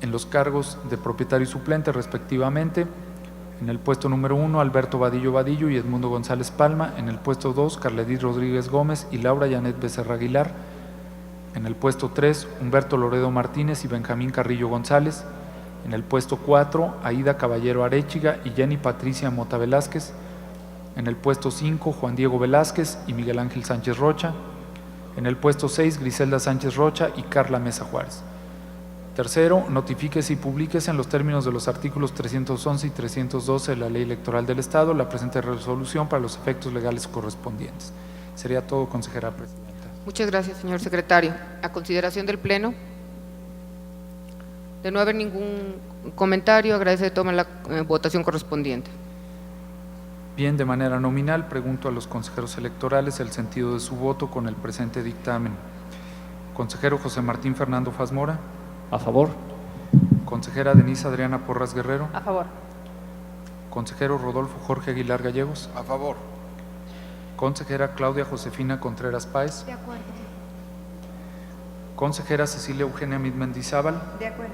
En los cargos de propietario y suplente, respectivamente, en el puesto número 1, Alberto Vadillo y Edmundo González Palma. En el puesto 2, Carla Edith Rodríguez Gómez y Laura Janet Becerra Aguilar. En el puesto 3, Humberto Loredo Martínez y Benjamín Carrillo González. En el puesto 4, Aida Caballero Arechiga y Jenny Patricia Mota Velázquez. En el puesto 5, Juan Diego Velázquez y Miguel Ángel Sánchez Rocha. En el puesto 6, Griselda Sánchez Rocha y Carla Mesa Juárez. Tercero, notifíquese y publíquese en los términos de los artículos 311 y 312 de la Ley Electoral del Estado la presente resolución para los efectos legales correspondientes. Sería todo, consejera presidenta. Muchas gracias, señor secretario. A consideración del Pleno. De no haber ningún comentario, agradece que tomen la votación correspondiente. Bien, de manera nominal, pregunto a los consejeros electorales el sentido de su voto con el presente dictamen. Consejero José Martín Fernando Fazmora. A favor. Consejera Denise Adriana Porras Guerrero. A favor. Consejero Rodolfo Jorge Aguilar Gallegos. A favor. Consejera Claudia Josefina Contreras Páez. De acuerdo. Consejera Cecilia Eugenia Mid Mendizábal. De acuerdo.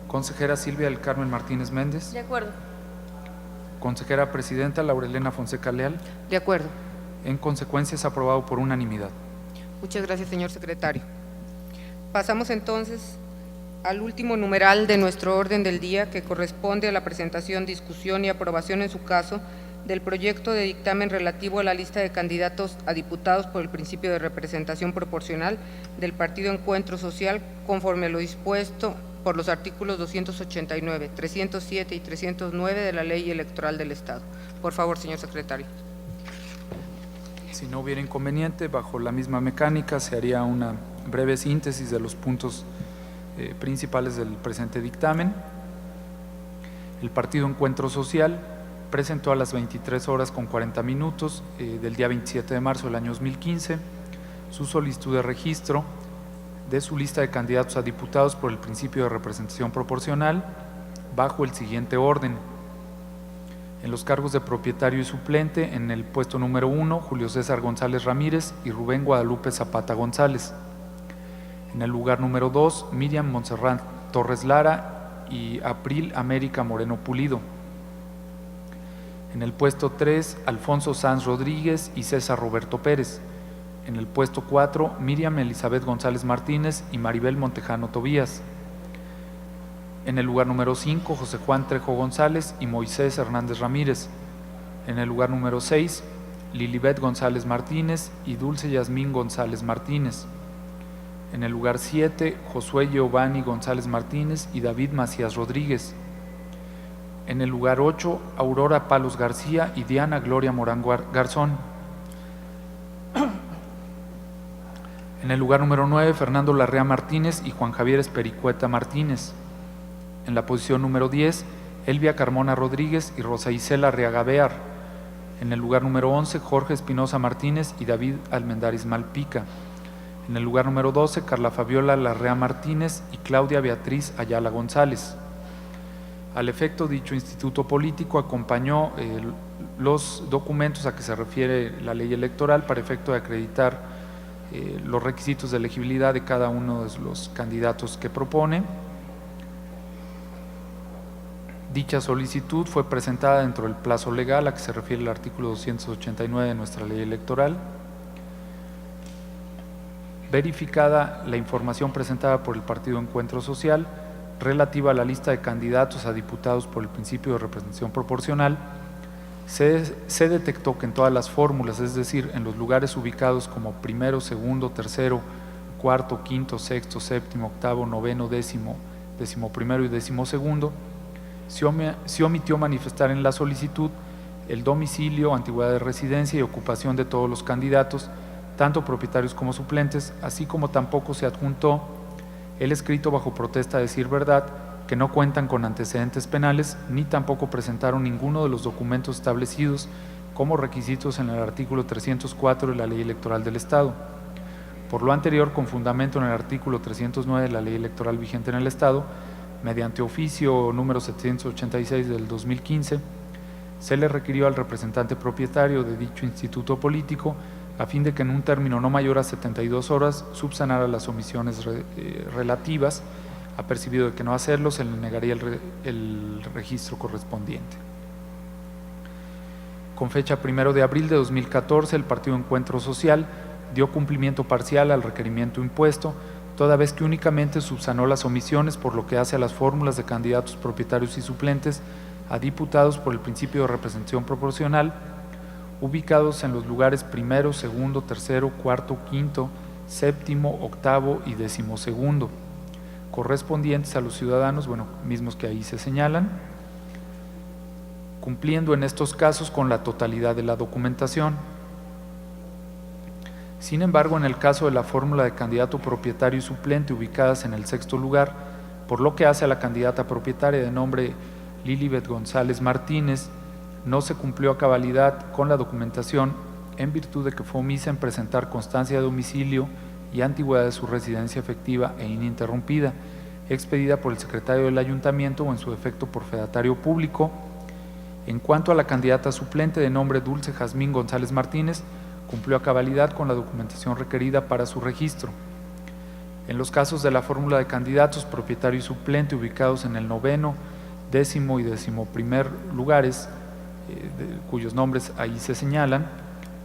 Consejera Silvia del Carmen Martínez Méndez. De acuerdo. Consejera Presidenta Laurelena Fonseca Leal. De acuerdo. En consecuencia, es aprobado por unanimidad. Muchas gracias, señor secretario. Pasamos entonces al último numeral de nuestro orden del día, que corresponde a la presentación, discusión y aprobación en su caso del proyecto de dictamen relativo a la lista de candidatos a diputados por el principio de representación proporcional del Partido Encuentro Social, conforme a lo dispuesto por los artículos 289, 307 y 309 de la Ley Electoral del Estado. Por favor, señor secretario. Si no hubiera inconveniente, bajo la misma mecánica se haría una breve síntesis de los puntos principales del presente dictamen. El Partido Encuentro Social presentó a las 23:40 del día 27 de marzo del año 2015 su solicitud de registro de su lista de candidatos a diputados por el principio de representación proporcional bajo el siguiente orden. En los cargos de propietario y suplente, en el puesto número 1, Julio César González Ramírez y Rubén Guadalupe Zapata González. En el lugar número 2, Miriam Montserrat Torres Lara y April América Moreno Pulido. En el puesto 3, Alfonso Sanz Rodríguez y César Roberto Pérez. En el puesto 4, Miriam Elizabeth González Martínez y Maribel Montejano Tobías. En el lugar número 5, José Juan Trejo González y Moisés Hernández Ramírez. En el lugar número 6, Lilibet González Martínez y Dulce Yasmín González Martínez. En el lugar 7, Josué Giovanni González Martínez y David Macías Rodríguez. En el lugar 8, Aurora Palos García y Diana Gloria Morán Garzón. En el lugar número 9, Fernando Larrea Martínez y Juan Javier Espericueta Martínez. En la posición número 10, Elvia Carmona Rodríguez y Rosa Isela Arriaga Bear. En el lugar número 11, Jorge Espinosa Martínez y David Almendaris Malpica. En el lugar número 12, Carla Fabiola Larrea Martínez y Claudia Beatriz Ayala González. Al efecto, dicho instituto político acompañó los documentos a que se refiere la ley electoral para efecto de acreditar los requisitos de elegibilidad de cada uno de los candidatos que propone. Dicha solicitud fue presentada dentro del plazo legal a que se refiere el artículo 289 de nuestra ley electoral. Verificada la información presentada por el Partido Encuentro Social relativa a la lista de candidatos a diputados por el principio de representación proporcional, se detectó que en todas las fórmulas, es decir, en los lugares ubicados como primero, segundo, tercero, cuarto, quinto, sexto, séptimo, octavo, noveno, décimo, decimoprimero y decimosegundo, se omitió manifestar en la solicitud el domicilio, antigüedad de residencia y ocupación de todos los candidatos, tanto propietarios como suplentes, así como tampoco se adjuntó el escrito bajo protesta de decir verdad, que no cuentan con antecedentes penales, ni tampoco presentaron ninguno de los documentos establecidos como requisitos en el artículo 304 de la Ley Electoral del Estado. Por lo anterior, con fundamento en el artículo 309 de la Ley Electoral vigente en el Estado, mediante oficio número 786 del 2015, se le requirió al representante propietario de dicho instituto político a fin de que en un término no mayor a 72 horas subsanara las omisiones relativas apercibido de que no hacerlo, se le negaría el registro correspondiente. Con fecha 1 de abril de 2014, el Partido Encuentro Social dio cumplimiento parcial al requerimiento impuesto, toda vez que únicamente subsanó las omisiones por lo que hace a las fórmulas de candidatos propietarios y suplentes a diputados por el principio de representación proporcional, ubicados en los lugares primero, segundo, tercero, cuarto, quinto, séptimo, octavo y decimosegundo, correspondientes a los ciudadanos, mismos que ahí se señalan, cumpliendo en estos casos con la totalidad de la documentación. Sin embargo, en el caso de la fórmula de candidato propietario y suplente ubicadas en el sexto lugar, por lo que hace a la candidata propietaria de nombre Lilibet González Martínez, no se cumplió a cabalidad con la documentación en virtud de que fue omisa en presentar constancia de domicilio y antigüedad de su residencia efectiva e ininterrumpida, expedida por el secretario del ayuntamiento o en su defecto por fedatario público. En cuanto a la candidata suplente de nombre Dulce Jazmín González Martínez, cumplió a cabalidad con la documentación requerida para su registro. En los casos de la fórmula de candidatos propietario y suplente ubicados en el noveno, décimo y decimoprimer lugares, cuyos nombres ahí se señalan,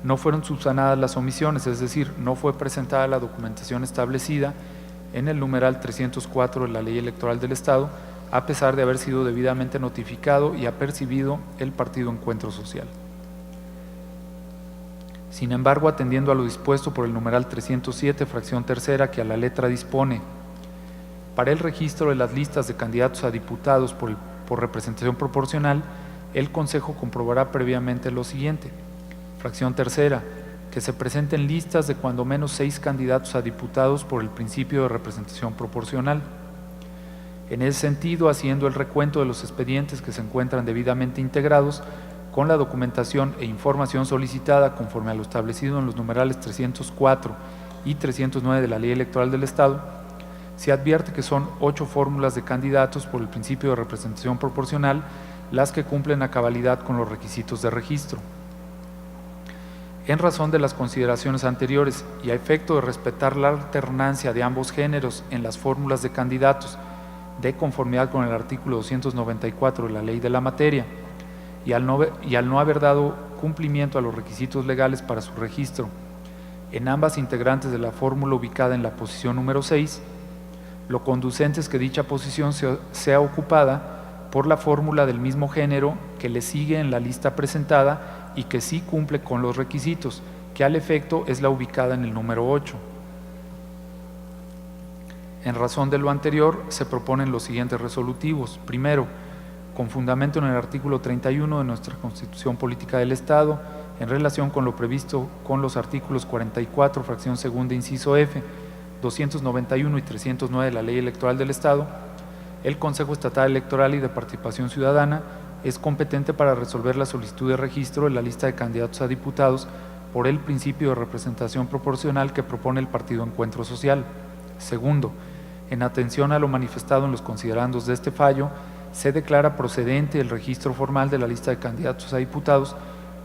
no fueron subsanadas las omisiones, es decir, no fue presentada la documentación establecida en el numeral 304 de la Ley Electoral del Estado, a pesar de haber sido debidamente notificado y apercibido el Partido Encuentro Social. Sin embargo, atendiendo a lo dispuesto por el numeral 307, fracción tercera, que a la letra dispone: para el registro de las listas de candidatos a diputados por representación proporcional, el Consejo comprobará previamente lo siguiente. Fracción tercera, que se presenten listas de cuando menos 6 candidatos a diputados por el principio de representación proporcional. En ese sentido, haciendo el recuento de los expedientes que se encuentran debidamente integrados con la documentación e información solicitada conforme a lo establecido en los numerales 304 y 309 de la Ley Electoral del Estado, se advierte que son 8 fórmulas de candidatos por el principio de representación proporcional las que cumplen a cabalidad con los requisitos de registro. En razón de las consideraciones anteriores y a efecto de respetar la alternancia de ambos géneros en las fórmulas de candidatos, de conformidad con el artículo 294 de la Ley de la Materia, y al no haber dado cumplimiento a los requisitos legales para su registro en ambas integrantes de la fórmula ubicada en la posición número 6, lo conducente es que dicha posición sea ocupada por la fórmula del mismo género que le sigue en la lista presentada y que sí cumple con los requisitos, que al efecto es la ubicada en el número 8. En razón de lo anterior, se proponen los siguientes resolutivos. Primero, con fundamento en el artículo 31 de nuestra Constitución Política del Estado, en relación con lo previsto con los artículos 44, fracción segunda, inciso F, 291 y 309 de la Ley Electoral del Estado, el Consejo Estatal Electoral y de Participación Ciudadana es competente para resolver la solicitud de registro de la lista de candidatos a diputados por el principio de representación proporcional que propone el Partido Encuentro Social. Segundo, en atención a lo manifestado en los considerandos de este fallo, se declara procedente el registro formal de la lista de candidatos a diputados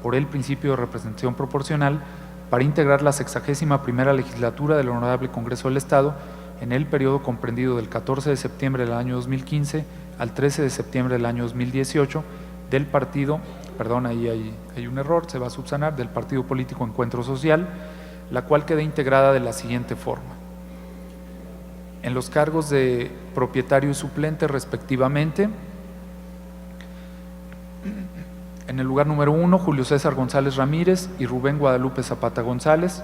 por el principio de representación proporcional para integrar la 61ª legislatura del Honorable Congreso del Estado en el periodo comprendido del 14 de septiembre del año 2015 al 13 de septiembre del año 2018 del partido, ahí hay un error, se va a subsanar, del Partido Político Encuentro Social, la cual queda integrada de la siguiente forma. En los cargos de propietario y suplente respectivamente, en el lugar número 1, Julio César González Ramírez y Rubén Guadalupe Zapata González.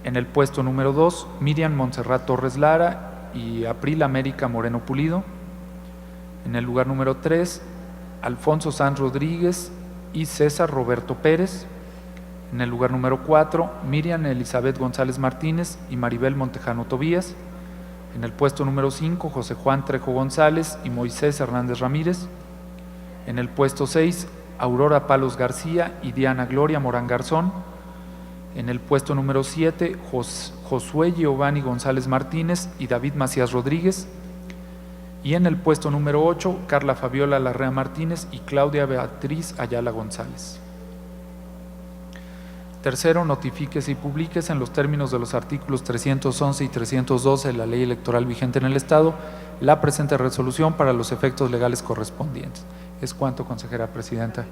En el puesto número 2, Miriam Montserrat Torres Lara y April América Moreno Pulido. En el lugar número 3, Alfonso Sanz Rodríguez y César Roberto Pérez. En el lugar número 4, Miriam Elizabeth González Martínez y Maribel Montejano Tobías. En el puesto número 5, José Juan Trejo González y Moisés Hernández Ramírez. En el puesto 6, Aurora Palos García y Diana Gloria Morán Garzón. En el puesto número 7, Josué Giovanni González Martínez y David Macías Rodríguez. Y en el puesto número 8, Carla Fabiola Larrea Martínez y Claudia Beatriz Ayala González. Tercero, notifíquese y publíquese en los términos de los artículos 311 y 312 de la ley electoral vigente en el Estado la presente resolución para los efectos legales correspondientes. Es cuanto, consejera presidenta.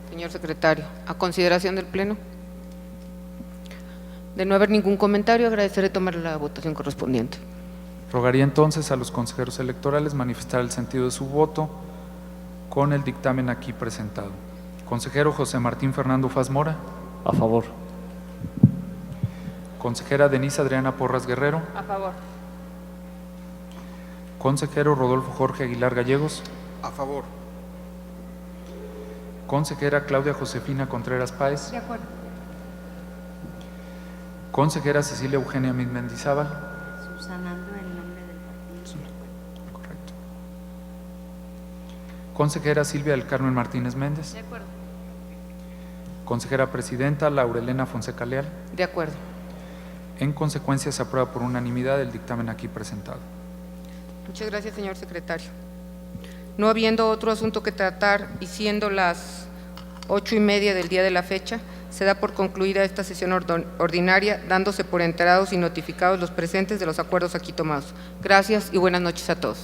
Señor secretario, a consideración del Pleno. De no haber ningún comentario, agradeceré tomar la votación correspondiente. Rogaría entonces a los consejeros electorales manifestar el sentido de su voto con el dictamen aquí presentado. Consejero José Martín Fernando Faz Mora. A favor. Consejera Denise Adriana Porras Guerrero. A favor. Consejero Rodolfo Jorge Aguilar Gallegos. A favor. Consejera Claudia Josefina Contreras Páez. De acuerdo. Consejera Cecilia Eugenia Mid Mendizábal. Subsanando el nombre del partido. Correcto. Consejera Silvia del Carmen Martínez Méndez. De acuerdo. Consejera Presidenta Laurelena Fonseca Leal. De acuerdo. En consecuencia, se aprueba por unanimidad el dictamen aquí presentado. Muchas gracias, señor secretario. No habiendo otro asunto que tratar y siendo las 8:30 del día de la fecha, se da por concluida esta sesión ordinaria, dándose por enterados y notificados los presentes de los acuerdos aquí tomados. Gracias y buenas noches a todos.